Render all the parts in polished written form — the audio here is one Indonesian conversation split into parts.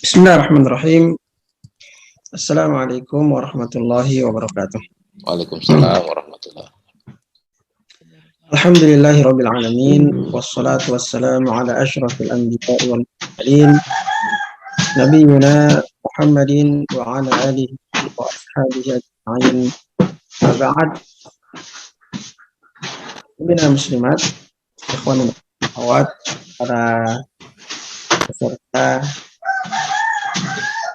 Bismillahirrahmanirrahim. Assalamualaikum warahmatullahi wabarakatuh. Waalaikumsalam warahmatullahi. Alhamdulillahirabbil alamin wassalatu wassalamu ala asyrafil anbiya'i wal mursalin nabiyina Muhammadin wa ala alihi wa ashabihi ajma'in. Ma ba'd. Bina muslimat, ikhwan dan akhwat, para peserta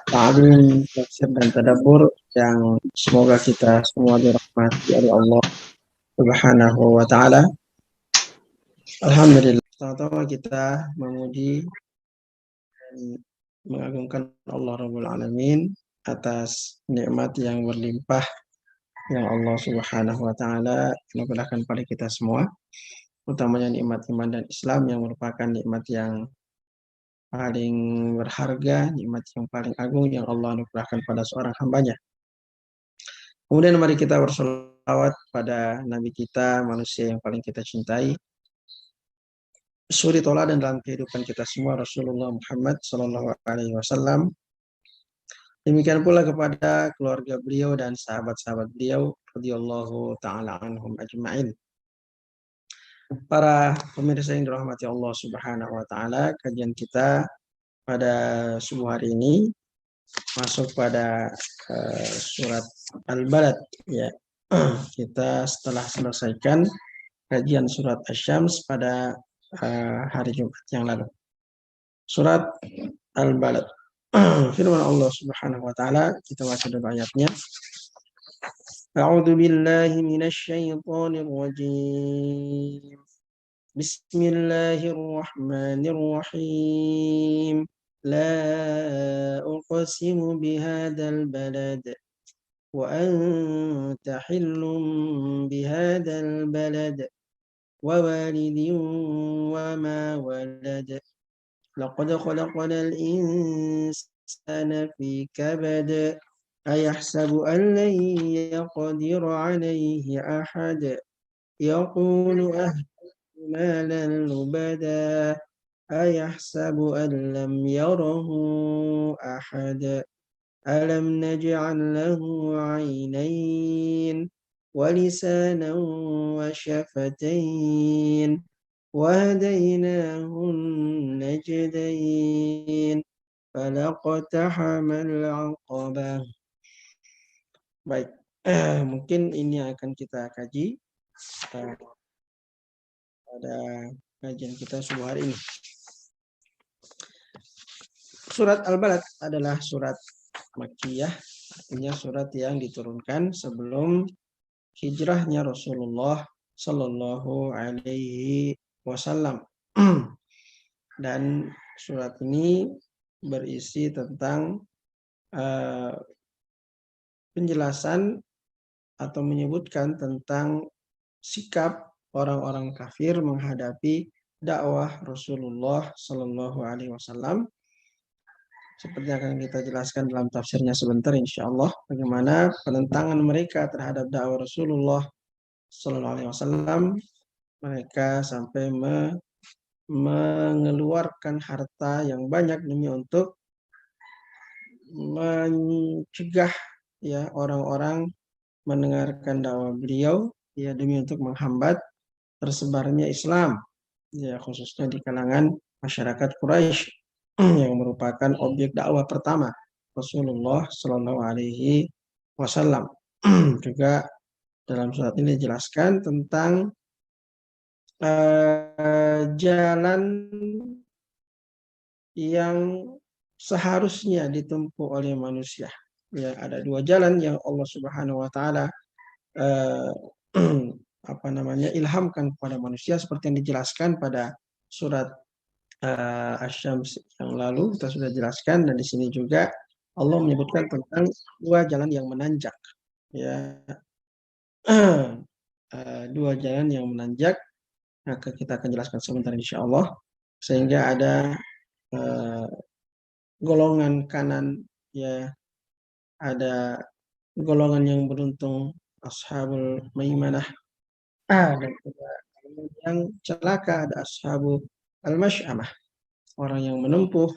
ta'lim, tafsir dan tadabbur yang semoga kita semua dirahmati oleh Allah Subhanahu wa taala. Alhamdulillah. Pertama-tama kita memuji dan mengagungkan Allah Rabbul Alamin atas nikmat yang berlimpah yang Allah Subhanahu wa taala anugerahkan pada kita semua, utamanya nikmat iman dan Islam yang merupakan nikmat yang paling berharga, nikmat yang paling agung yang Allah anugerahkan pada seorang hambanya. Kemudian mari kita bersolawat pada Nabi kita, manusia yang paling kita cintai, suri toladan dalam kehidupan kita semua, Rasulullah Muhammad Sallallahu Alaihi Wasallam. Demikian pula kepada keluarga beliau dan sahabat-sahabat beliau, radhiyallahu taala anhum ajma'in. Para pemirsa yang dirahmati Allah Subhanahu wa taala, kajian kita pada subuh hari ini masuk pada surat Al-Balad ya. Kita setelah selesaikan kajian surat Asy-Syams pada hari Jumat yang lalu. Surat Al-Balad. Firman Allah Subhanahu wa taala, kita baca dulu ayatnya. A'udzu billahi minasy syaithanir rajim. Bismillahirrahmanirrahim. La uqsimu bihadzal balad wa anta hillum bihadzal balad wa walidin wa ma walad. لقد خلقنا الإنسان في كبد أيحسب أن لن يقدر عليه أحد يقول أهلكت مالا لبدا أيحسب أن لم يره أحد ألم نجعل له عينين ولسانا وشفتين وهديناه النجدين فلاقتحم العقبة. Baik, mungkin ini akan kita kaji pada kajian kita subuh hari ini. Surat Al-Balad adalah surat Makkiyah, artinya surat yang diturunkan sebelum hijrahnya Rasulullah Sallallahu Alaihi Wasallam. Dan surat ini berisi tentang penjelasan atau menyebutkan tentang sikap orang-orang kafir menghadapi dakwah Rasulullah Sallallahu Alaihi Wasallam. Seperti yang akan kita jelaskan dalam tafsirnya sebentar, insya Allah, bagaimana penentangan mereka terhadap dakwah Rasulullah Sallallahu Alaihi Wasallam. Mereka sampai mengeluarkan harta yang banyak demi untuk mencegah ya orang-orang mendengarkan dakwah beliau, ya demi untuk menghambat tersebarnya Islam, ya khususnya di kalangan masyarakat Quraisy yang merupakan objek dakwah pertama Rasulullah Shallallahu Alaihi Wasallam. Juga dalam surat ini dijelaskan tentang jalan yang seharusnya ditempuh oleh manusia. Ya, ada dua jalan yang Allah Subhanahu wa taala ilhamkan kepada manusia seperti yang dijelaskan pada surat Asy-Syams yang lalu kita sudah jelaskan, dan di sini juga Allah menyebutkan tentang dua jalan yang menanjak. Ya. Dua jalan yang menanjak, maka kita akan jelaskan sebentar insya Allah, sehingga ada golongan kanan, ya ada golongan yang beruntung, ashabul maimanah, dan juga yang celaka, ada ashabul al-masy'amah, orang yang menempuh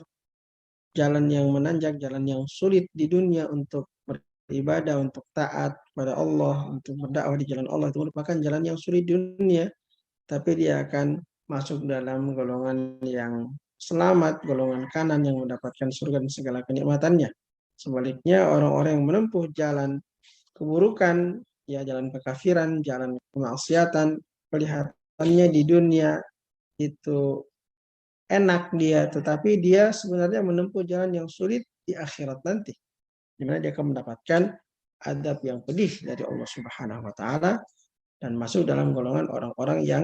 jalan yang menanjak, jalan yang sulit di dunia untuk beribadah, untuk taat pada Allah, untuk berdakwah di jalan Allah, itu merupakan jalan yang sulit di dunia, tapi dia akan masuk dalam golongan yang selamat, golongan kanan yang mendapatkan surga dan segala kenikmatannya. Sebaliknya, orang-orang yang menempuh jalan keburukan, ya jalan kekafiran, jalan kemaksiatan, kelihatannya di dunia itu enak dia, tetapi dia sebenarnya menempuh jalan yang sulit di akhirat nanti, di mana dia akan mendapatkan adab yang pedih dari Allah Subhanahu wa taala dan masuk dalam golongan orang-orang yang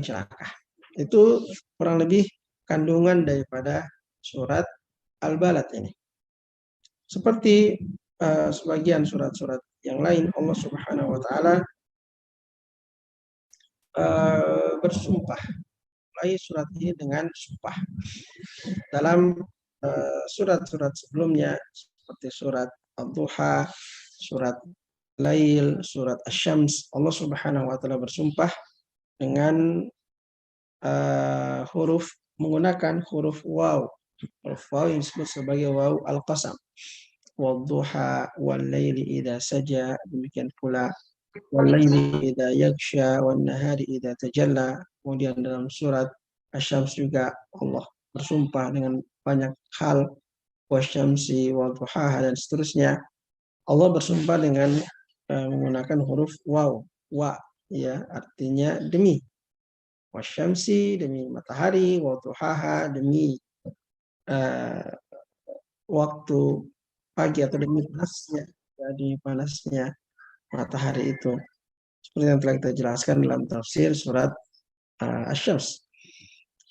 celaka. Itu kurang lebih kandungan daripada surat Al-Balad ini. Seperti sebagian surat-surat yang lain, Allah Subhanahu wa taala bersumpah, mulai surat ini dengan sumpah. Dalam surat-surat sebelumnya seperti surat Ad-Duha, surat Lail, surat Asy-Syams, Allah Subhanahu wa taala bersumpah dengan menggunakan huruf waw. Huruf waw yang disebut sebagai waw al-qasam. Wadduha wal laili idza saja, demikian pula wal laili idza yaghsha wan nahari idza tajalla. Kemudian dalam surat Asy-Syams juga Allah bersumpah dengan banyak hal, wasyamsi wadduhaha dan seterusnya. Allah bersumpah dengan menggunakan huruf waw, wa, ya, artinya demi. Wasyamsi, demi matahari, wadduhaha, demi waktu pagi atau demi panasnya, jadi panasnya matahari itu. Seperti yang telah kita jelaskan dalam tafsir surat Asy-Syams.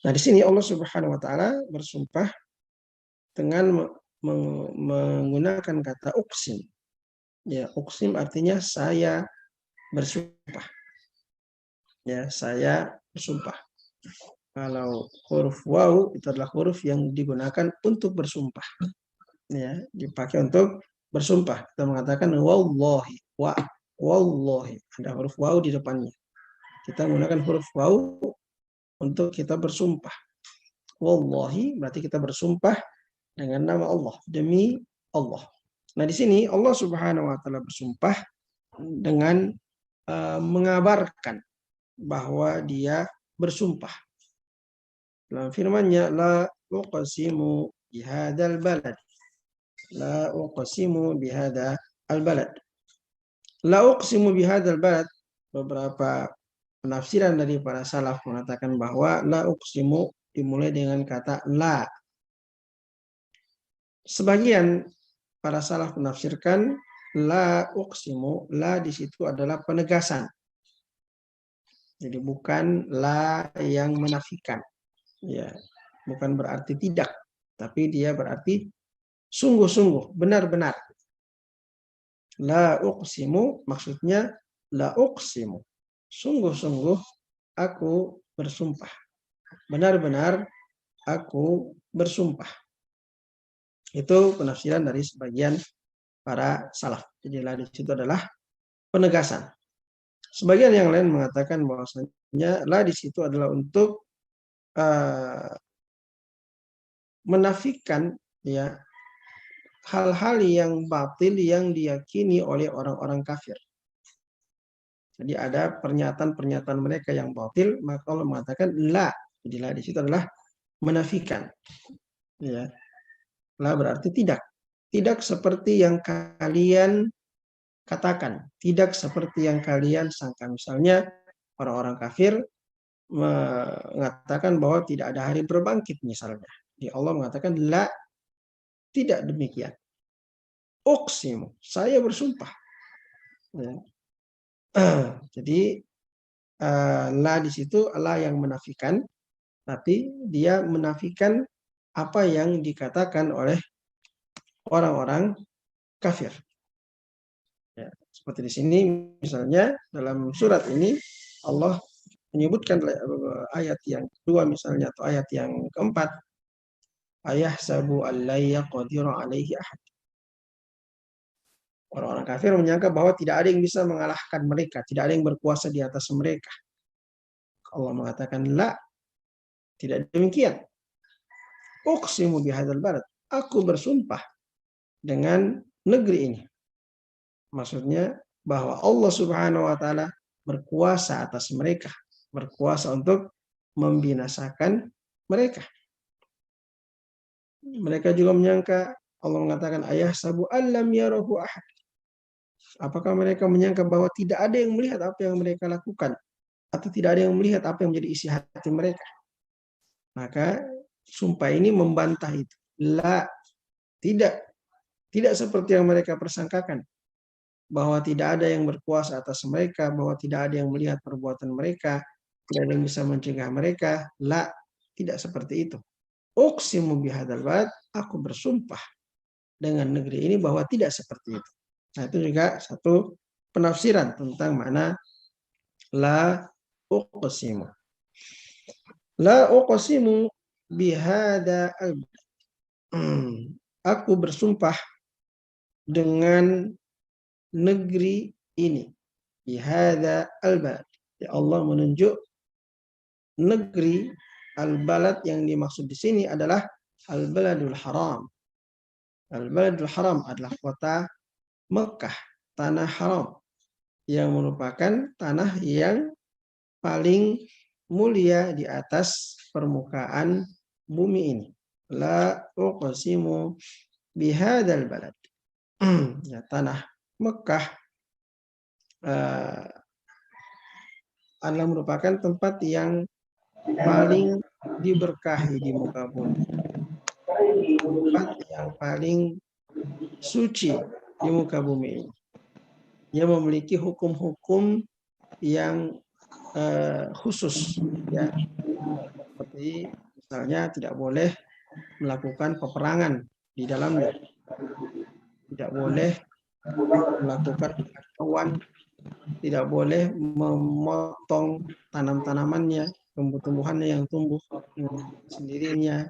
Nah, di sini Allah Subhanahu wa taala bersumpah dengan menggunakan kata uksim. Ya, uksim artinya saya bersumpah. Ya, saya bersumpah. Kalau huruf waw itu adalah huruf yang digunakan untuk bersumpah. Ya, dipakai untuk bersumpah. Kita mengatakan wallahi, wallahi, ada huruf waw di depannya. Kita menggunakan huruf waw untuk kita bersumpah. Wallahi berarti kita bersumpah dengan nama Allah, demi Allah. Nah, di sini Allah Subhanahu wa taala bersumpah dengan mengabarkan bahwa dia bersumpah. Dalam firman-Nya, la uqsimu bihadzal balad. La uqsimu bihadzal balad. La uqsimu bihadzal balad, beberapa penafsiran dari para salaf mengatakan bahwa la uqsimu dimulai dengan kata la. Sebagian para salaf menafsirkan la uqsimu, la di situ adalah penegasan. Jadi bukan la yang menafikan. Ya, bukan berarti tidak, tapi dia berarti sungguh-sungguh, benar-benar. La uqsimu maksudnya la uqsimu. Sungguh-sungguh aku bersumpah. Benar-benar aku bersumpah. Itu penafsiran dari sebagian para salaf. Jadi la di situ adalah penegasan. Sebagian yang lain mengatakan bahwasanya la di situ adalah untuk menafikan, ya, hal-hal yang batil yang diyakini oleh orang-orang kafir. Jadi ada pernyataan-pernyataan mereka yang batil, maka Allah mengatakan la. Jadi la di situ adalah menafikan. Ya. La berarti tidak. Tidak seperti yang kalian katakan, tidak seperti yang kalian sangka. Misalnya orang-orang kafir mengatakan bahwa tidak ada hari berbangkit misalnya. Jadi Allah mengatakan la, tidak demikian. Uqsimu, saya bersumpah. Ya. Jadi la di situ la yang menafikan, tapi dia menafikan apa yang dikatakan oleh orang-orang kafir. Ya, seperti di sini misalnya dalam surat ini Allah menyebutkan ayat yang kedua misalnya atau ayat yang keempat, ayahsabu allai yaqdiru alaihi ahad. Orang-orang kafir menyangka bahwa tidak ada yang bisa mengalahkan mereka, tidak ada yang berkuasa di atas mereka. Allah mengatakan la, tidak demikian. Uqsimu bihadzal balad. Aku bersumpah dengan negeri ini. Maksudnya bahwa Allah Subhanahu wa taala berkuasa atas mereka, berkuasa untuk membinasakan mereka. Mereka juga menyangka, Allah mengatakan ayah sabu alam yarahu ahad. Apakah mereka menyangka bahwa tidak ada yang melihat apa yang mereka lakukan, atau tidak ada yang melihat apa yang menjadi isi hati mereka? Maka sumpah ini membantah itu. La, tidak, tidak seperti yang mereka persangkakan, bahwa tidak ada yang berkuasa atas mereka, bahwa tidak ada yang melihat perbuatan mereka, tidak ada yang bisa mencegah mereka. La, tidak seperti itu. Uqsimu bihadzal balad, aku bersumpah dengan negeri ini bahwa tidak seperti itu. Nah, itu juga satu penafsiran tentang makna la uqsimu. La uqsimu bihada al. Aku bersumpah dengan negeri ini. Bihada al-balad. Ya Allah menunjuk negeri al-balad yang dimaksud di sini adalah al-baladul haram. Al-baladul haram adalah kota Mekah, tanah haram, yang merupakan tanah yang paling mulia di atas permukaan bumi ini. La uqsimu bihadzal balad. Ya, tanah Mekah adalah merupakan tempat yang paling diberkahi di muka bumi. Tempat yang paling suci di muka bumi ini. Dia memiliki hukum-hukum yang khusus, ya, seperti misalnya tidak boleh melakukan peperangan di dalamnya, tidak boleh melakukan kekacauan, tidak boleh memotong tanam-tanamannya, tumbuh-tumbuhannya yang tumbuh sendirinya,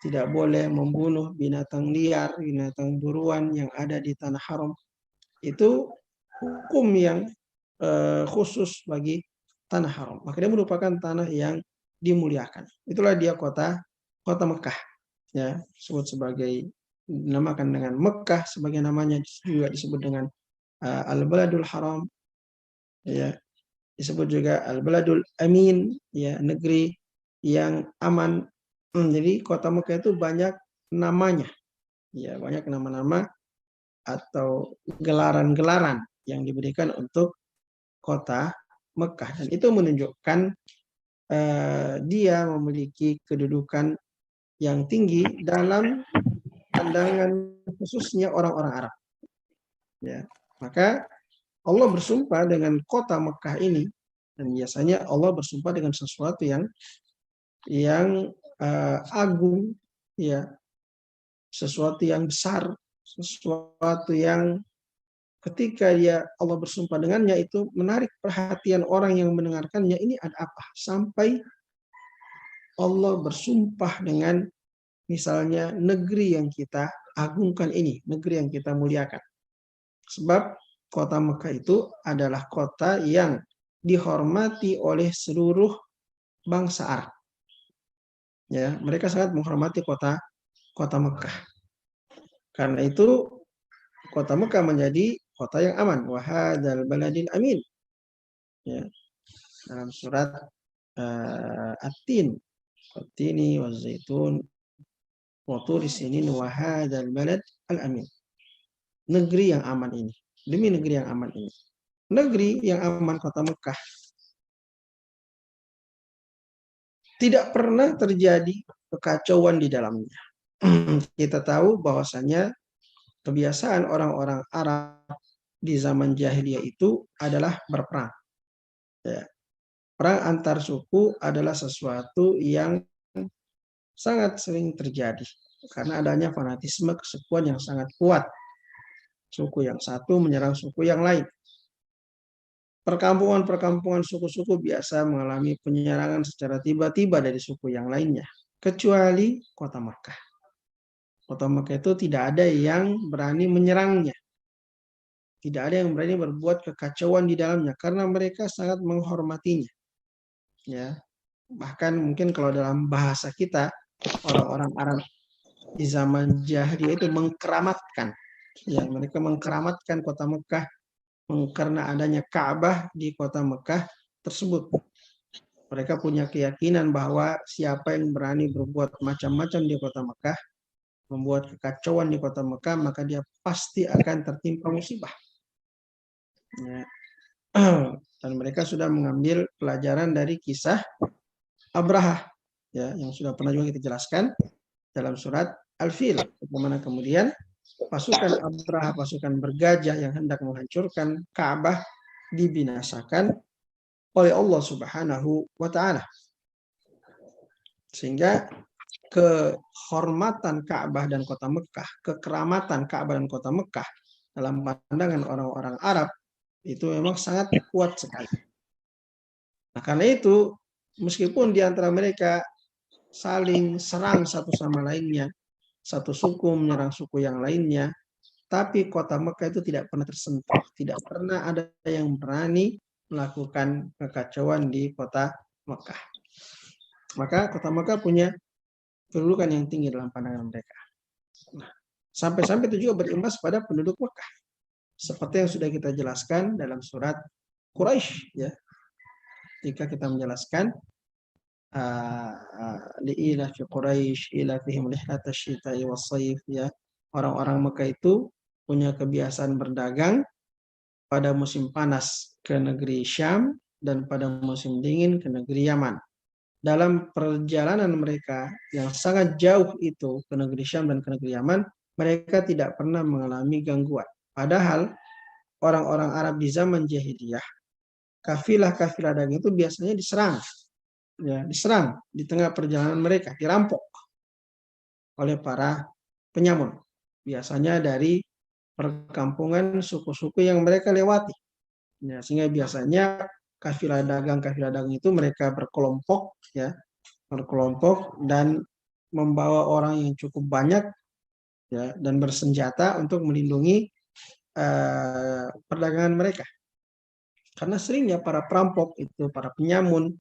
tidak boleh membunuh binatang liar, binatang buruan yang ada di tanah haram. Itu hukum yang khusus bagi tanah haram. Maka dia merupakan tanah yang dimuliakan. Itulah dia kota Mekah. Ya, disebut sebagai, dinamakan dengan Mekah, sebagai namanya juga disebut dengan Al-Baladul Haram. Ya, disebut juga Al-Baladul Amin, ya, negeri yang aman. Jadi kota Mekah itu banyak namanya. Ya, banyak nama-nama atau gelaran-gelaran yang diberikan untuk kota Mekah, dan itu menunjukkan dia memiliki kedudukan yang tinggi dalam pandangan khususnya orang-orang Arab. Ya, maka Allah bersumpah dengan kota Mekah ini, dan biasanya Allah bersumpah dengan sesuatu yang agung, ya, sesuatu yang besar, sesuatu yang ketika Allah bersumpah dengannya itu menarik perhatian orang yang mendengarkannya. Ini ada apa? Sampai Allah bersumpah dengan misalnya negeri yang kita agungkan ini, negeri yang kita muliakan. Sebab kota Mekah itu adalah kota yang dihormati oleh seluruh bangsa Arab. Ya, mereka sangat menghormati kota Mekah. Karena itu kota Mekah menjadi kota yang aman. Wa hadzal baladil amin. Ya, dalam surat At-Tin, At-Tini wa Zaitun wa Turi Sinin wa hadzal balad al-amin. Negeri yang aman ini, demi negeri yang aman ini. Negeri yang aman, kota Mekah. Tidak pernah terjadi kekacauan di dalamnya. Kita tahu bahwasanya kebiasaan orang-orang Arab di zaman jahiliyah itu adalah berperang. Ya. Perang antar suku adalah sesuatu yang sangat sering terjadi karena adanya fanatisme kesukuan yang sangat kuat. Suku yang satu menyerang suku yang lain. Perkampungan-perkampungan suku-suku biasa mengalami penyerangan secara tiba-tiba dari suku yang lainnya, kecuali kota Makkah. Kota Makkah itu tidak ada yang berani menyerangnya. Tidak ada yang berani berbuat kekacauan di dalamnya karena mereka sangat menghormatinya. Ya. Bahkan mungkin kalau dalam bahasa kita orang-orang Arab di zaman jahiliyah itu mengkeramatkan, ya mereka mengkeramatkan kota Mekah karena adanya Ka'bah di kota Mekah tersebut. Mereka punya keyakinan bahwa siapa yang berani berbuat macam-macam di kota Mekah, membuat kekacauan di kota Mekah, maka dia pasti akan tertimpa musibah. Ya. Dan mereka sudah mengambil pelajaran dari kisah Abraha, ya, yang sudah pernah juga kita jelaskan dalam surat Al-Fil, bagaimana kemudian pasukan Abraha, pasukan bergajah yang hendak menghancurkan Ka'bah dibinasakan oleh Allah Subhanahu wa taala. Sehingga kehormatan Ka'bah dan kota Mekah, kekeramatan Ka'bah dan kota Mekah dalam pandangan orang-orang Arab itu memang sangat kuat sekali. Nah, karena itu meskipun di antara mereka saling serang satu sama lainnya, satu suku menyerang suku yang lainnya, tapi kota Mekah itu tidak pernah tersentuh, tidak pernah ada yang berani melakukan kekacauan di kota Mekah. Maka kota Mekah punya kedudukan yang tinggi dalam pandangan mereka. Nah, sampai-sampai itu juga berimbas pada penduduk Mekah. Seperti yang sudah kita jelaskan dalam surat Quraisy, ya. Ketika kita menjelaskan li'ila fi Quraisy ila fihim rihlatash syita'i was-shayf, ya. Orang-orang Mekah itu punya kebiasaan berdagang pada musim panas ke negeri Syam dan pada musim dingin ke negeri Yaman. Dalam perjalanan mereka yang sangat jauh itu ke negeri Syam dan ke negeri Yaman, mereka tidak pernah mengalami gangguan. Padahal orang-orang Arab di zaman jahiliyah, kafilah-kafilah dagang itu biasanya diserang. Ya, diserang di tengah perjalanan mereka, dirampok oleh para penyamun. Biasanya dari perkampungan suku-suku yang mereka lewati. Ya, sehingga biasanya kafilah dagang itu mereka berkelompok, ya, berkelompok dan membawa orang yang cukup banyak, ya, dan bersenjata untuk melindungi perdagangan mereka. Karena seringnya para perampok itu, para penyamun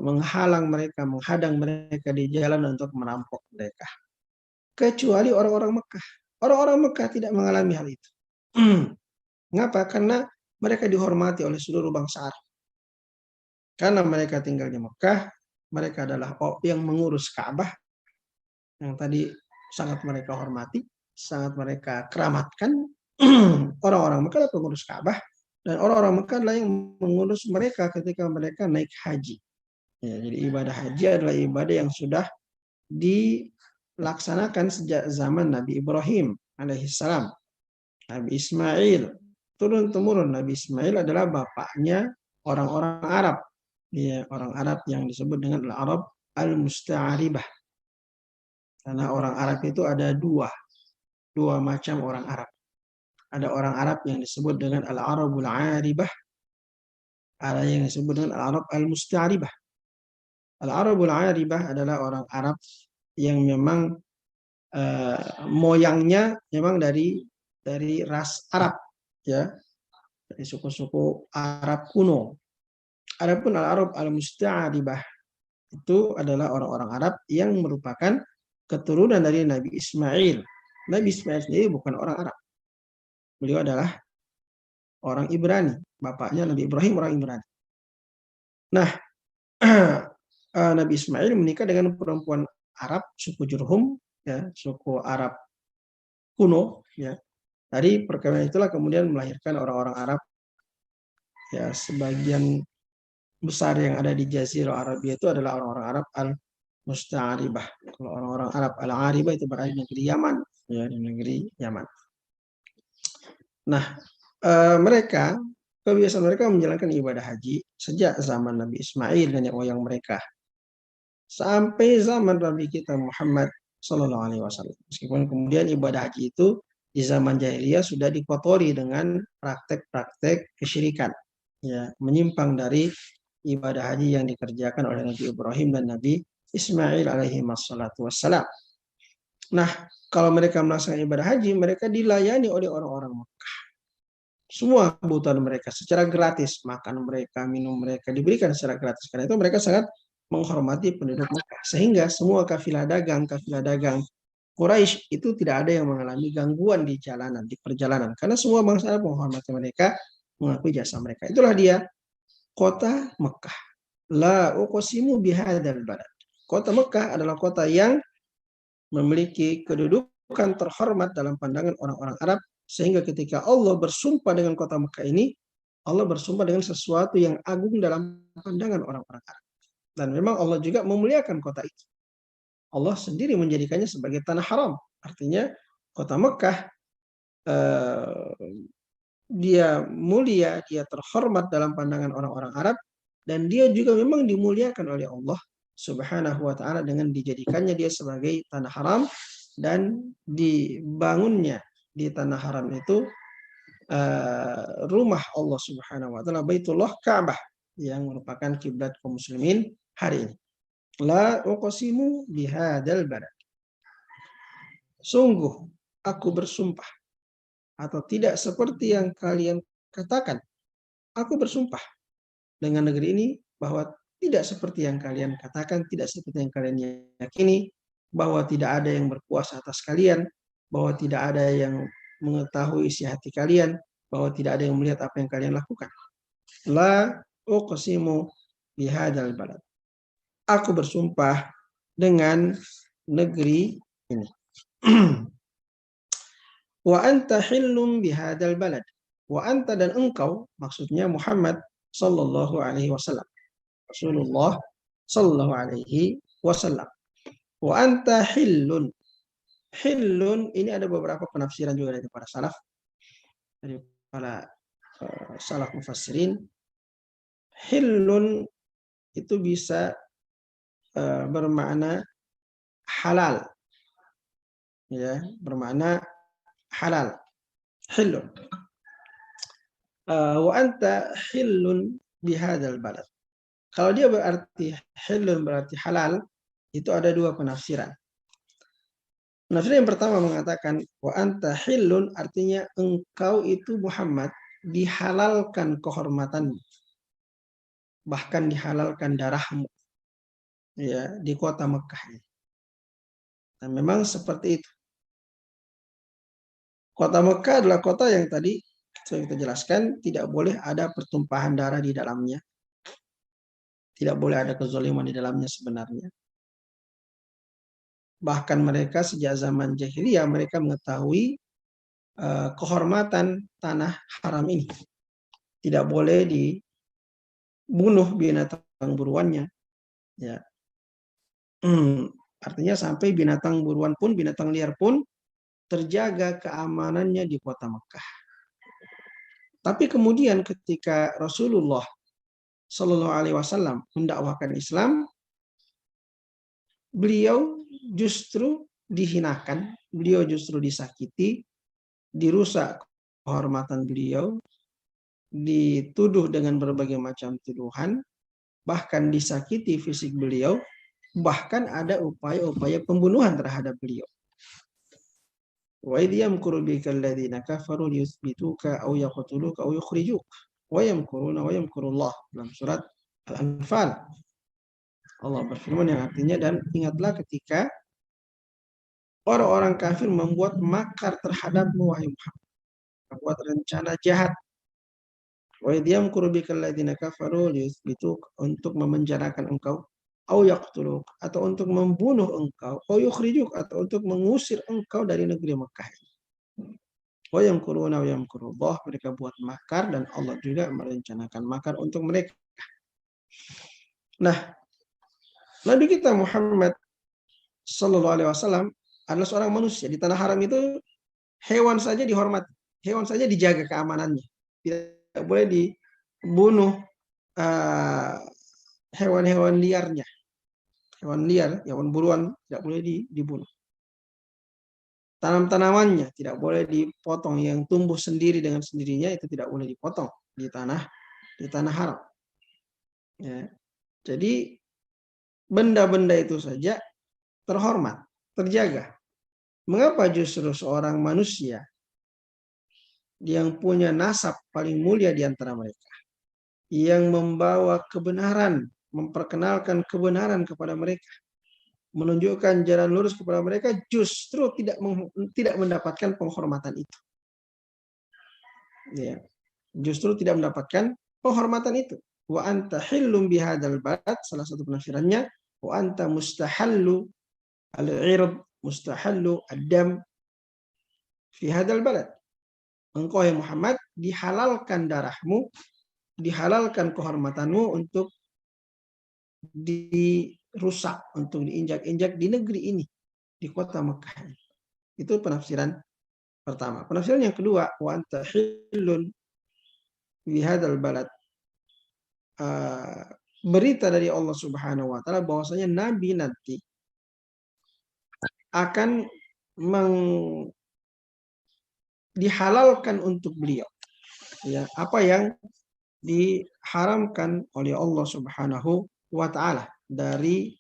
menghadang mereka di jalan untuk merampok mereka. Kecuali orang-orang Mekah. Orang-orang Mekah tidak mengalami hal itu. Mengapa? Karena mereka dihormati oleh seluruh bangsa Arab. Karena mereka tinggal di Mekah, mereka adalah yang mengurus Ka'bah, yang tadi sangat mereka hormati, sangat mereka keramatkan. Orang-orang Mekah adalah pengurus Ka'bah, dan orang-orang Mekah adalah yang mengurus mereka ketika mereka naik haji. Ya, jadi ibadah haji adalah ibadah yang sudah dilaksanakan sejak zaman Nabi Ibrahim alaihissalam. Nabi Ismail, turun-temurun. Nabi Ismail adalah bapaknya orang-orang Arab. Ya, orang Arab yang disebut dengan Al-Arab Al-Musta'aribah. Karena orang Arab itu ada dua macam orang Arab. Ada orang Arab yang disebut dengan Al-Arabul Aribah, ada yang disebut dengan Al-Arab Al-Musta'aribah. Al-Arabul Aribah adalah orang Arab yang memang moyangnya memang dari ras Arab, ya, dari suku-suku Arab kuno. Adapun Al-Arab Al-Musta'aribah itu adalah orang-orang Arab yang merupakan keturunan dari Nabi Ismail. Nabi Ismail sendiri bukan orang Arab. Beliau adalah orang Ibrani. Bapaknya Nabi Ibrahim orang Ibrani. Nah, Nabi Ismail menikah dengan perempuan Arab suku Jurhum, ya, suku Arab kuno, ya. Dari perkawinan itulah kemudian melahirkan orang-orang Arab, ya, sebagian besar yang ada di Jazirah Arabia itu adalah orang-orang Arab Al-Musta'aribah. Kalau orang-orang Arab Al-Aribah itu berada di negeri Yaman, ya, di negeri Yaman. Nah, mereka kebiasaan mereka menjalankan ibadah haji sejak zaman Nabi Ismail dan moyang mereka sampai zaman Nabi kita Muhammad Sallallahu Alaihi Wasallam. Meskipun kemudian ibadah haji itu di zaman jahiliyah sudah dikotori dengan praktek-praktek kesyirikan, ya, menyimpang dari ibadah haji yang dikerjakan oleh Nabi Ibrahim dan Nabi Ismail alaihi wassalam. Nah, kalau mereka melaksanakan ibadah haji, mereka dilayani oleh orang-orang Mekah. Semua kebutuhan mereka secara gratis, makan mereka, minum mereka diberikan secara gratis. Karena itu mereka sangat menghormati penduduk Mekah. Sehingga semua kafilah dagang Quraisy itu tidak ada yang mengalami gangguan di jalanan, di perjalanan. Karena semua bangsa Arab menghormati mereka, mengakui jasa mereka. Itulah dia kota Mekah. La uqsimu bihadzal balad. Kota Mekah adalah kota yang memiliki kedudukan terhormat dalam pandangan orang-orang Arab, sehingga ketika Allah bersumpah dengan kota Mekah ini, Allah bersumpah dengan sesuatu yang agung dalam pandangan orang-orang Arab. Dan memang Allah juga memuliakan kota itu. Allah sendiri menjadikannya sebagai tanah haram. Artinya kota Mekah dia mulia, dia terhormat dalam pandangan orang-orang Arab, dan dia juga memang dimuliakan oleh Allah Subhanahu wa taala dengan dijadikannya dia sebagai tanah haram, dan dibangunnya di tanah haram itu rumah Allah Subhanahu wa taala, Baitullah Ka'bah, yang merupakan kiblat kaum muslimin hari ini. La uqsimu bihadzal balad. Sungguh aku bersumpah, atau tidak seperti yang kalian katakan, aku bersumpah dengan negeri ini bahwa tidak seperti yang kalian katakan, tidak seperti yang kalian yakini, bahwa tidak ada yang berkuasa atas kalian, bahwa tidak ada yang mengetahui isi hati kalian, bahwa tidak ada yang melihat apa yang kalian lakukan. La uqsimu bihadzal balad. Aku bersumpah dengan negeri ini. Wa anta hillum bihadzal balad. Wa anta, dan engkau, maksudnya Muhammad sallallahu alaihi wasallam. Rasulullah sallallahu alaihi wasallam. Wa anta hillun. Hillun ini ada beberapa penafsiran juga dari para salaf, dari para salaf mufassirin. Hillun itu bisa bermakna halal, ya, bermakna halal. Hillun. Wa anta hillun bihadzal balad. Kalau dia berarti hillun berarti halal, itu ada dua penafsiran. Penafsiran yang pertama mengatakan wa anta hillun, artinya engkau itu Muhammad dihalalkan kehormatanmu, bahkan dihalalkan darahmu, ya, di kota Mekah. Dan memang seperti itu. Kota Mekah adalah kota yang tadi sudah kita jelaskan, tidak boleh ada pertumpahan darah di dalamnya, tidak boleh ada kezaliman di dalamnya sebenarnya. Bahkan mereka sejak zaman jahiliyah mereka mengetahui kehormatan tanah haram ini. Tidak boleh dibunuh binatang buruannya, ya. Artinya sampai binatang buruan pun, binatang liar pun terjaga keamanannya di kota Mekah. Tapi kemudian ketika Rasulullah Shallallahu Alaihi Wasallam mendakwahkan Islam, beliau justru dihinakan, beliau justru disakiti, dirusak kehormatan beliau, dituduh dengan berbagai macam tuduhan, bahkan disakiti fisik beliau, bahkan ada upaya-upaya pembunuhan terhadap beliau. Wa idh yamkuru bika alladziina kafaru liyuthbituka aw yaqtuluka aw yukhrijuk wa yamkuruna wa yamkurullah, dalam surat Al-Anfal. Allah berfirman yang artinya, dan ingatlah ketika orang-orang kafir membuat makar terhadapmu wahai Muhammad, membuat rencana jahat. Wa idh yamkuru bika alladziina kafaru liyuthbituka, untuk memenjarakan engkau, au yaqtuluk, atau untuk membunuh engkau, au yukhrijuk, atau untuk mengusir engkau dari negeri Mekah. Wa yamkuruna wa yamkurullah, mereka buat makar dan Allah juga merencanakan makar untuk mereka. Nah, Nabi kita Muhammad sallallahu alaihi wasallam adalah seorang manusia. Di tanah haram itu hewan saja dihormati, hewan saja dijaga keamanannya. Tidak boleh dibunuh hewan-hewan liarnya. Hewan liar, hewan buruan tidak boleh dibunuh. Tanam-tanamannya tidak boleh dipotong, yang tumbuh sendiri dengan sendirinya itu tidak boleh dipotong di tanah haram. Ya. Jadi benda-benda itu saja terhormat, terjaga. Mengapa justru seorang manusia yang punya nasab paling mulia di antara mereka, yang membawa kebenaran memperkenalkan kebenaran kepada mereka, menunjukkan jalan lurus kepada mereka, justru tidak mendapatkan penghormatan itu. Ya, justru tidak mendapatkan penghormatan itu. Wa anta hillum bihadzal balad, salah satu penafsirannya, wa anta mustahallu al-'ird, mustahallu ad-dam fi hadzal balad. Engkau ya Muhammad dihalalkan darahmu, dihalalkan kehormatanmu untuk dirusak, untuk diinjak-injak di negeri ini, di kota Mekah. Itu penafsiran pertama. Penafsiran yang kedua, wa anta hillun bihadzal balad. Berita dari Allah Subhanahu wa taala bahwasanya nabi nanti akan dihalalkan untuk beliau, ya, apa yang diharamkan oleh Allah Subhanahu wa taala dari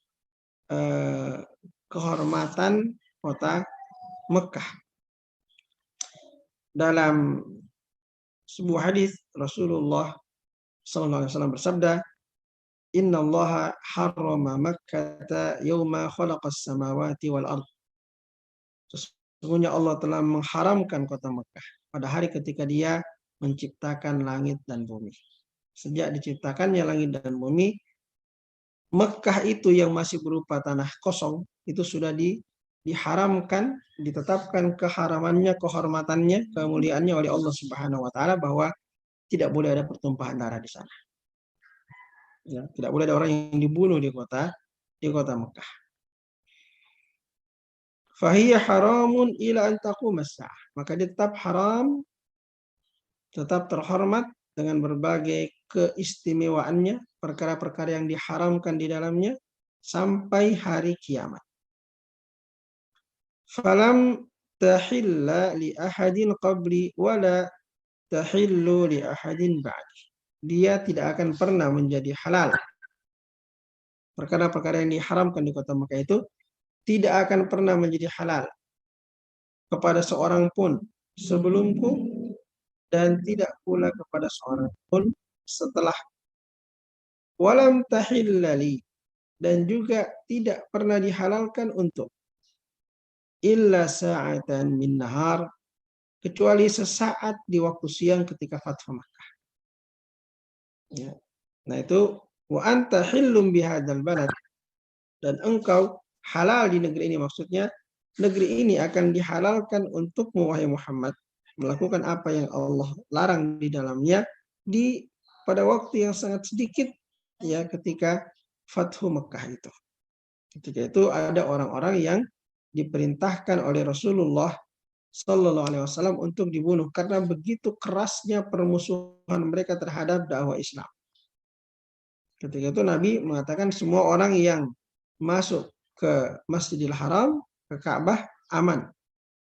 kehormatan kota Mekah. Dalam sebuah hadis Rasulullah sallallahu alaihi wasallam bersabda, "Inna Allah harrama Makkah yauma khalaqas samawati wal ard." Sesungguhnya Allah telah mengharamkan kota Mekah pada hari ketika Dia menciptakan langit dan bumi. Sejak diciptakannya langit dan bumi, Mekah itu yang masih berupa tanah kosong itu sudah diharamkan, ditetapkan keharamannya, kehormatannya, kemuliaannya oleh Allah Subhanahu wa taala bahwa tidak boleh ada pertumpahan darah di sana. Ya, tidak boleh ada orang yang dibunuh di kota Mekah. Fahiya haramun ila an taqumas sa'ah. Maka dia tetap haram, tetap terhormat dengan berbagai keistimewaannya, perkara-perkara yang diharamkan di dalamnya sampai hari kiamat. Falam tahilla li ahadin qabli wala tahillu li ahadin ba'di. Dia tidak akan pernah menjadi halal. Perkara-perkara yang diharamkan di kota Mekah itu tidak akan pernah menjadi halal kepada seorang pun sebelumku dan tidak pula kepada seorang pun setelah. Walam tahillali, dan juga tidak pernah dihalalkan untuk illa sa'atan min nahar, kecuali sesaat di waktu siang ketika Fathu Makkah. Ya. Nah itu wa anta hillum bihadzal balad, dan engkau halal di negeri ini, maksudnya negeri ini akan dihalalkan untukmu wahai Muhammad melakukan apa yang Allah larang di dalamnya pada waktu yang sangat sedikit, ya, ketika Fathu Makkah itu. Ketika itu ada orang-orang yang diperintahkan oleh Rasulullah Sallallahu Alaihi Wasallam untuk dibunuh karena begitu kerasnya permusuhan mereka terhadap dakwah Islam. Ketika itu Nabi mengatakan semua orang yang masuk ke Masjidil Haram, ke Ka'bah, aman.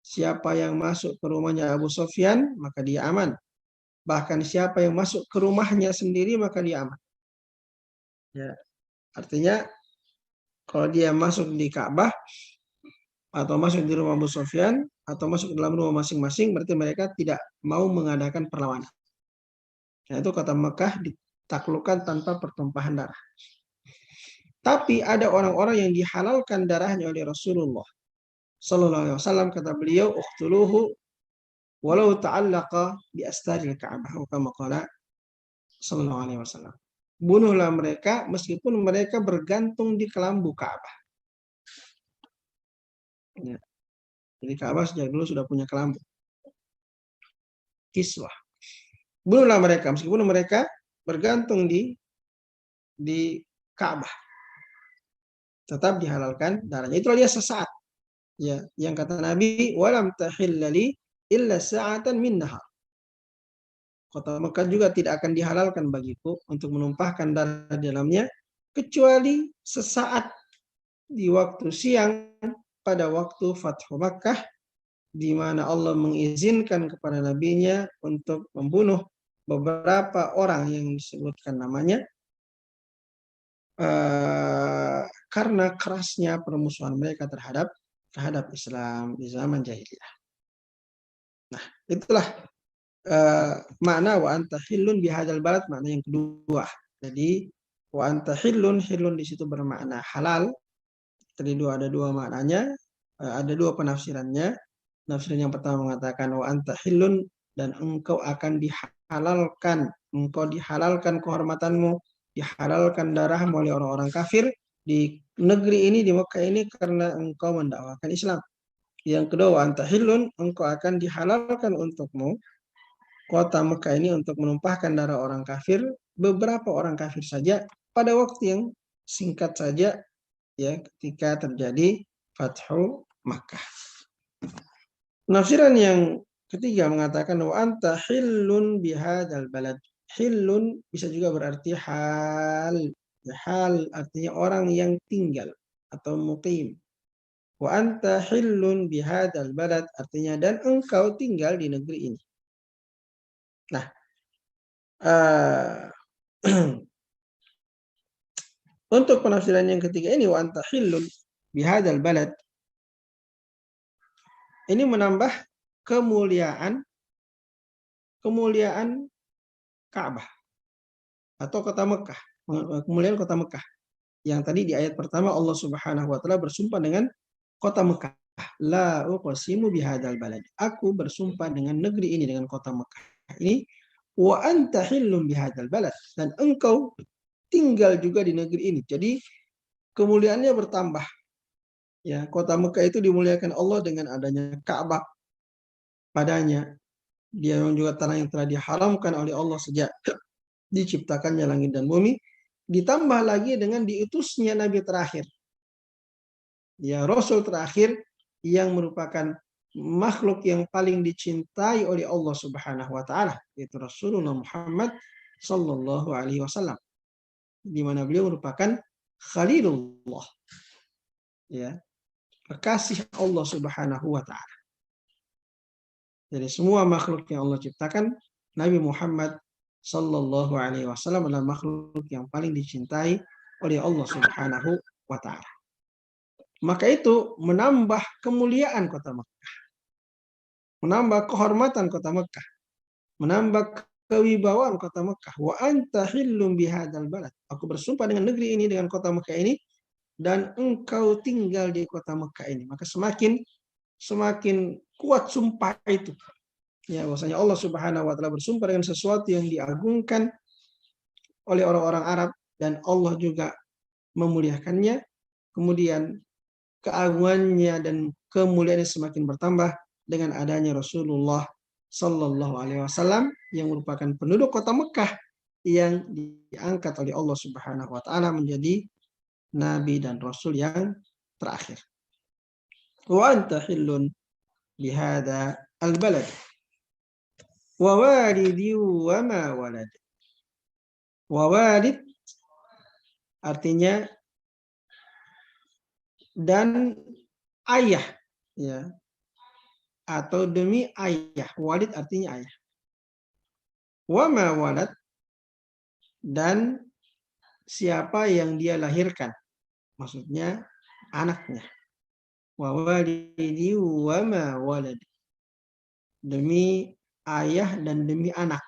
Siapa yang masuk ke rumahnya Abu Sufyan, maka dia aman. Bahkan siapa yang masuk ke rumahnya sendiri, maka dia aman. Ya, artinya kalau dia masuk di Ka'bah atau masuk di rumah Abu Sufyan atau masuk ke dalam rumah masing-masing, berarti mereka tidak mau mengadakan perlawanan. Nah, itu kota Mekah ditaklukkan tanpa pertumpahan darah. Tapi ada orang-orang yang dihalalkan darahnya oleh Rasulullah Sallallahu Alaihi Wasallam, kata beliau, uqtuluhu walau ta'allaqa bi astaril Ka'bah, kama qala Sallallahu Alaihi Wasallam. Bunuhlah mereka meskipun mereka bergantung di kelambu Ka'bah. Ya. Jadi Ka'bah sejak dulu sudah punya kelambu, kiswah. Bunuhlah mereka meskipun mereka bergantung di Ka'bah. Tetap dihalalkan darahnya. Itulah dia sesaat. Ya, yang kata Nabi, walam tahillali illa sa'atan min nahar. Kota Mekah juga tidak akan dihalalkan bagiku untuk menumpahkan darah di dalamnya kecuali sesaat di waktu siang pada waktu Fathu Makkah, di mana Allah mengizinkan kepada nabinya untuk membunuh beberapa orang yang disebutkan namanya karena kerasnya permusuhan mereka terhadap Islam di zaman jahiliyah. Nah, itulah makna wa anta hillun bihadzal balad, makna yang kedua. Jadi Wa anta hillun, hillun di situ bermakna halal. Tadi ada dua maknanya, ada dua penafsirannya. Penafsiran yang pertama mengatakan wa anta hillun, dan engkau akan dihalalkan, engkau dihalalkan kehormatanmu, dihalalkan darahmu oleh orang-orang kafir di negeri ini, di Mekah ini, karena engkau mendakwakan Islam. Yang kedua, wa anta hillun, engkau akan dihalalkan untukmu kota Mekah ini untuk menumpahkan darah orang kafir, beberapa orang kafir saja, pada waktu yang singkat saja, ya, ketika terjadi Fathu Makkah. Penafsiran yang ketiga mengatakan wa anta hillun bihadzal balad. Hillun bisa juga berarti hal. Hal artinya orang yang tinggal atau muqim. Wa anta hillun bihadzal balad artinya dan engkau tinggal di negeri ini. Nah, untuk penafsiran yang ketiga ini wa anta hillun bihadzal balad, ini menambah kemuliaan Ka'bah atau kota Mekah, kemuliaan kota Mekah. Yang tadi di ayat pertama Allah Subhanahu wa taala bersumpah dengan kota Mekah. La uqsimu bihadzal balad. Aku bersumpah dengan negeri ini, dengan kota Mekah ini. Wa anta hillun bihadzal balad, dan engkau tinggal juga di negeri ini. Jadi kemuliaannya bertambah. Ya, kota Mekah itu dimuliakan Allah dengan adanya Ka'bah padanya. Dia juga tanah yang telah diharamkan oleh Allah sejak diciptakannya langit dan bumi, ditambah lagi dengan diutusnya Nabi terakhir, ya, Rasul terakhir yang merupakan makhluk yang paling dicintai oleh Allah Subhanahu wa taala, yaitu Rasulullah Muhammad sallallahu alaihi wasallam, di mana beliau merupakan Khalilullah, ya, kekasih Allah Subhanahu wa taala. Jadi semua makhluk yang Allah ciptakan, Nabi Muhammad sallallahu alaihi wasallam adalah makhluk yang paling dicintai oleh Allah Subhanahu wa taala. Maka itu menambah kemuliaan kota Mekah, menambah kehormatan kota Mekah, menambah kewibawaan kota Mekah. Wa anta hillum bihadzal balad. Aku bersumpah dengan negeri ini, dengan kota Mekah ini, dan engkau tinggal di kota Mekah ini. Maka semakin kuat sumpah itu. Ya, bahwasanya Allah Subhanahu wa taala bersumpah dengan sesuatu yang diagungkan oleh orang-orang Arab, dan Allah juga memuliakannya. Kemudian keagungannya dan kemuliaannya semakin bertambah dengan adanya Rasulullah sallallahu alaihi wasallam yang merupakan penduduk kota Mekah yang diangkat oleh Allah Subhanahu wa taala menjadi nabi dan rasul yang terakhir. Wa anta hillun bihadza al-balad wa walidi wa ma walad. Wa walid artinya dan ayah, ya, atau demi ayah. Walid artinya ayah. Wa ma walad, dan siapa yang dia lahirkan, maksudnya anaknya. Wa walidi wa ma walad, demi ayah dan demi anak.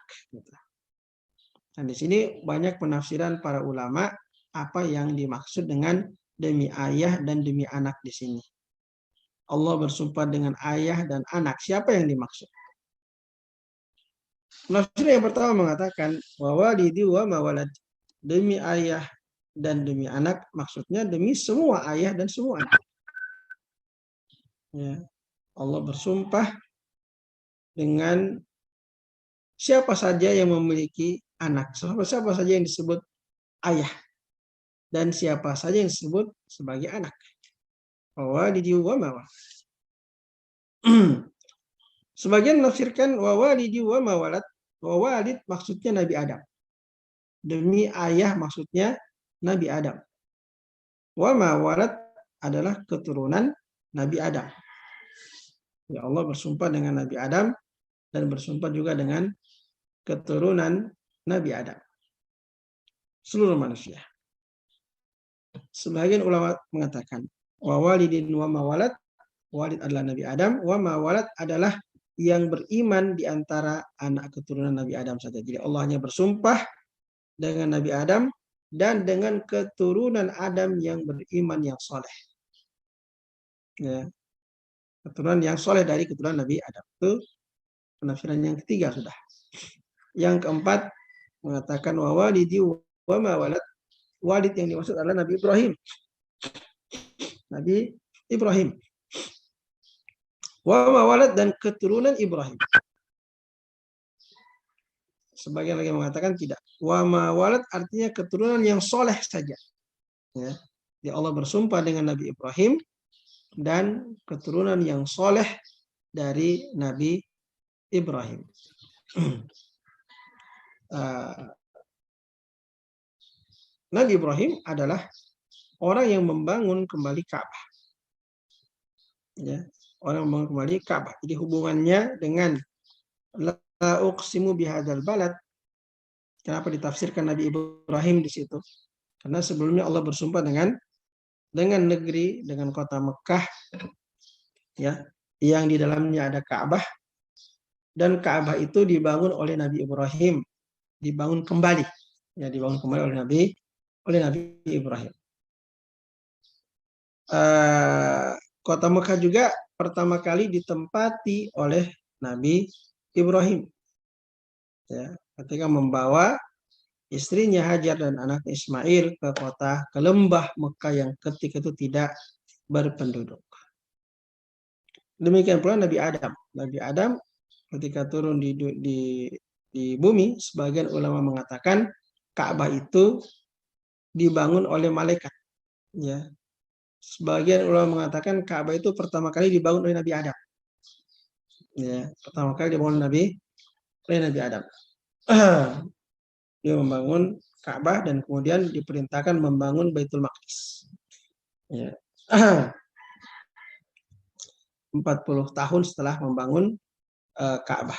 Dan di sini banyak penafsiran para ulama apa yang dimaksud dengan demi ayah dan demi anak di sini. Allah bersumpah dengan ayah dan anak. Siapa yang dimaksud? Penafsiran yang pertama mengatakan bahwa walidi wa ma walad, demi ayah dan demi anak, maksudnya demi semua ayah dan semua anak. Ya. Allah bersumpah dengan siapa saja yang memiliki anak, siapa saja yang disebut ayah, dan siapa saja yang disebut sebagai anak. Walidi wa ma walad. Sebagian menafsirkan wa walidi wa ma walad, wa walid maksudnya Nabi Adam. Demi ayah maksudnya Nabi Adam. Wa ma walad adalah keturunan Nabi Adam. Ya, Allah bersumpah dengan Nabi Adam dan bersumpah juga dengan keturunan Nabi Adam. Seluruh manusia. Sebagian ulama mengatakan wa walidin wa ma walad, walid adalah Nabi Adam, wa ma walad adalah yang beriman di antara anak keturunan Nabi Adam saja. Jadi Allah hanya bersumpah dengan Nabi Adam dan dengan keturunan Adam yang beriman yang soleh. Ya, keturunan yang soleh dari keturunan Nabi Adam. Itu penafsiran yang ketiga sudah. Yang keempat mengatakan wa walidi wa ma walad. Walid yang dimaksud adalah Nabi Ibrahim. Nabi Ibrahim. Wa ma walad dan keturunan Ibrahim. Sebagian lagi mengatakan tidak. Wa ma walad artinya keturunan yang soleh saja. Ya. Di Allah bersumpah dengan Nabi Ibrahim dan keturunan yang soleh dari Nabi Ibrahim. Nabi Ibrahim adalah orang yang membangun kembali Ka'bah. Ya, orang yang membangun kembali Ka'bah. Jadi hubungannya dengan la uqsimu bihadzal balad. Kenapa ditafsirkan Nabi Ibrahim di situ? Karena sebelumnya Allah bersumpah dengan negeri, dengan kota Mekah, ya, yang di dalamnya ada Ka'bah, dan Ka'bah itu dibangun oleh Nabi Ibrahim, dibangun kembali, ya, dibangun kembali oleh Nabi Ibrahim. Kota Mekah juga pertama kali ditempati oleh Nabi Ibrahim, ya, ketika membawa istrinya Hajar dan anak Ismail ke lembah Mekah yang ketika itu tidak berpenduduk. Demikian pula Nabi Adam. Nabi Adam ketika turun di bumi, sebagian ulama mengatakan Ka'bah itu dibangun oleh malaikat. Ya. Sebagian ulama mengatakan Ka'bah itu pertama kali dibangun oleh Nabi Adam. Ya, pertama kali dibangun oleh Nabi Adam. Dia membangun Ka'bah dan kemudian diperintahkan membangun Baitul Maqdis. Ya. 40 tahun setelah membangun Ka'bah,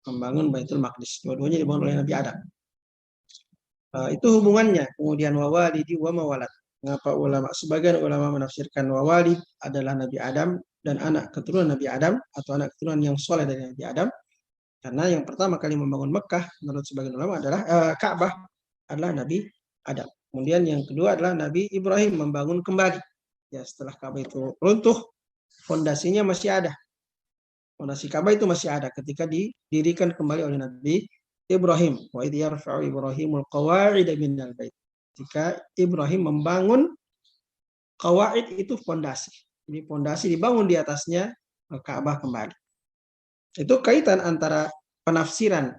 membangun Baitul Maqdis. Dua-duanya dibangun oleh Nabi Adam. Itu hubungannya. Kemudian wawalidi wa mawalad. Mengapa sebagian ulama menafsirkan wawalid adalah Nabi Adam dan anak keturunan Nabi Adam atau anak keturunan yang soleh dari Nabi Adam. Karena yang pertama kali membangun Mekah menurut sebagian ulama adalah Ka'bah adalah Nabi Adam. Kemudian yang kedua adalah Nabi Ibrahim membangun kembali. Ya, setelah Ka'bah itu runtuh, fondasinya masih ada. Fondasi Ka'bah itu masih ada ketika didirikan kembali oleh Nabi Ibrahim. Wa idh yarfa'u Ibrahimul qawa'ida minal bait. Ketika Ibrahim membangun qawaid itu fondasi. Jadi fondasi dibangun di atasnya Ka'bah kembali. Itu kaitan antara penafsiran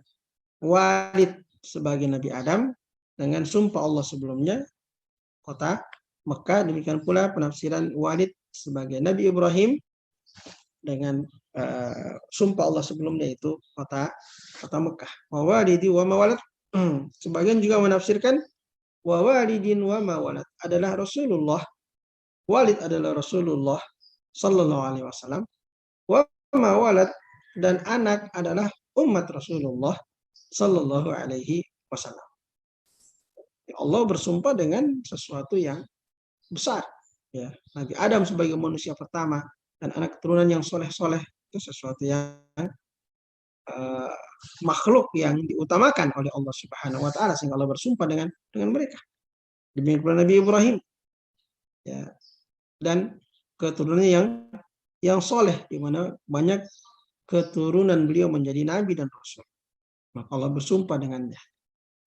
Walid sebagai Nabi Adam dengan sumpah Allah sebelumnya kota Mekah. Demikian pula penafsiran Walid sebagai Nabi Ibrahim dengan sumpah Allah sebelumnya itu kota Mekah. Wa walidi wa mawalad. Sebagian juga menafsirkan wa walidin wa mawalad adalah Rasulullah. Walid adalah Rasulullah sallallahu alaihi wasallam. Wa mawalad dan anak adalah umat Rasulullah sallallahu alaihi wasallam. Allah bersumpah dengan sesuatu yang besar, ya. Nabi Adam sebagai manusia pertama dan anak keturunan yang soleh-soleh itu sesuatu yang makhluk yang diutamakan oleh Allah Subhanahu wa taala sehingga Allah bersumpah dengan mereka. Demikian pula Nabi Ibrahim, ya, dan keturunannya yang soleh di mana banyak keturunan beliau menjadi nabi dan rasul. Maka Allah bersumpah dengannya.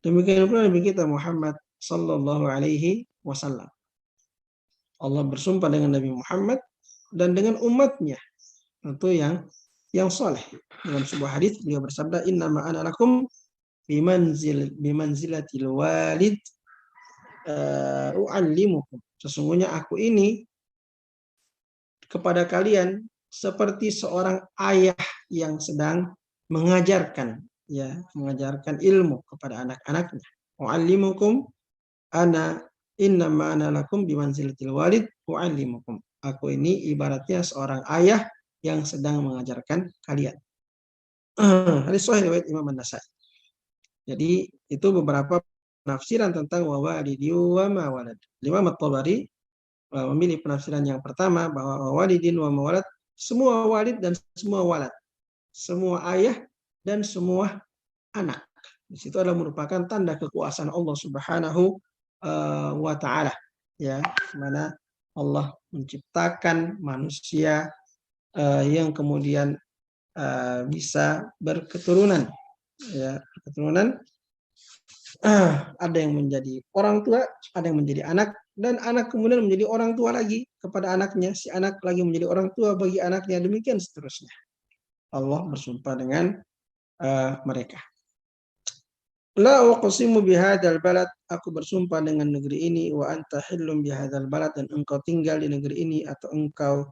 Demikian pula Nabi kita Muhammad sallallahu alaihi wasallam. Allah bersumpah dengan Nabi Muhammad dan dengan umatnya tentu yang soleh. Dalam sebuah hadis beliau bersabda, "Innama ana lakum bimanzilatil walid u'allimukum." Sesungguhnya aku ini kepada kalian seperti seorang ayah yang sedang mengajarkan ilmu kepada anak-anaknya. U'allimukum ana innama ana lakum bimanzilatil walid u'allimukum. Aku ini ibaratnya seorang ayah yang sedang mengajarkan kalian. Hadis sahih riwayat Imam An-Nasai. Jadi itu beberapa penafsiran tentang wa walidi wa ma walad. Imam At-Tabari memilih penafsiran yang pertama bahwa walidin wa mawalad, semua walid dan semua walad, semua ayah dan semua anak. Di situ adalah merupakan tanda kekuasaan Allah Subhanahu wa ta'ala, ya, mana Allah menciptakan manusia yang kemudian bisa berketurunan, ya, keturunan. Ada yang menjadi orang tua, ada yang menjadi anak, dan anak kemudian menjadi orang tua lagi kepada anaknya, si anak lagi menjadi orang tua bagi anaknya, demikian seterusnya. Allah bersumpah dengan mereka. La uqsimu bihadzal balad, aku bersumpah dengan negeri ini, wa anta hillum bihadzal balad, dan engkau tinggal di negeri ini, atau engkau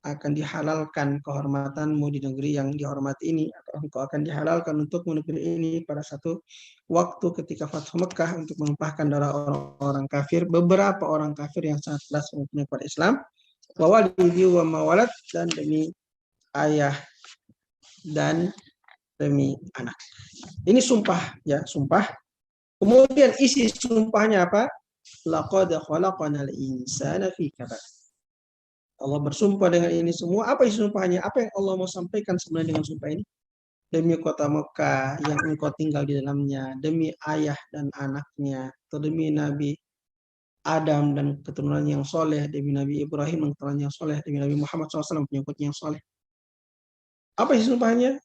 akan dihalalkan kehormatanmu di negeri yang dihormati ini, atau engkau akan dihalalkan untuk negeri ini pada satu waktu ketika Fathu Mekah untuk menumpahkan darah orang-orang kafir, beberapa orang kafir yang sangat keras mempunyai kepada Islam, wa walidi wa mawalad, dan demi ayah dan demi anak. Ini sumpah, ya, sumpah. Kemudian isi sumpahnya apa? Laqad khalaqnal insana fi kabad. Allah bersumpah dengan ini semua. Apa isi sumpahnya? Apa yang Allah mau sampaikan sebenarnya dengan sumpah ini? Demi kota Mekah yang engkau tinggal di dalamnya, demi ayah dan anaknya, atau demi Nabi Adam dan keturunan yang soleh, demi Nabi Ibrahim dan keturunan yang soleh, demi Nabi Muhammad SAW pengikutnya yang soleh. Apa isi sumpahnya?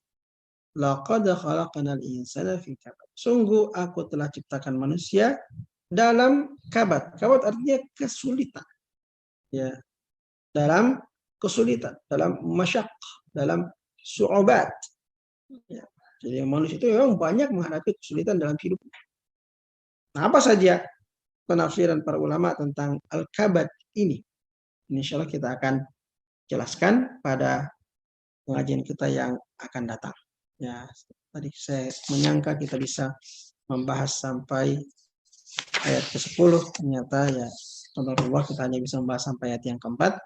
Laqad khalaqnal insana fi kabad. Sungguh aku telah ciptakan manusia dalam kabad. Kabad artinya kesulitan. Ya, dalam kesulitan, dalam masyaqqah, dalam su'ubat. Ya. Jadi manusia itu memang banyak menghadapi kesulitan dalam hidupnya. Nah, apa saja penafsiran para ulama tentang al-kabad ini? Insya Allah kita akan jelaskan pada pengajian kita yang akan datang. Ya, tadi saya menyangka kita bisa membahas sampai ayat ke-10, ternyata ya qadarullah kita hanya bisa membahas sampai ayat yang keempat.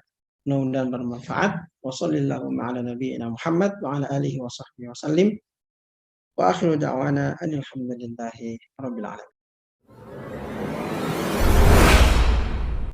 Mudah-mudahan bermanfaat. Wassallallahu ala nabiyyina Muhammad wa ala alihi wa sahbihi wa sallim. Wa akhiru da'wana alhamdulillahi rabbil alamin.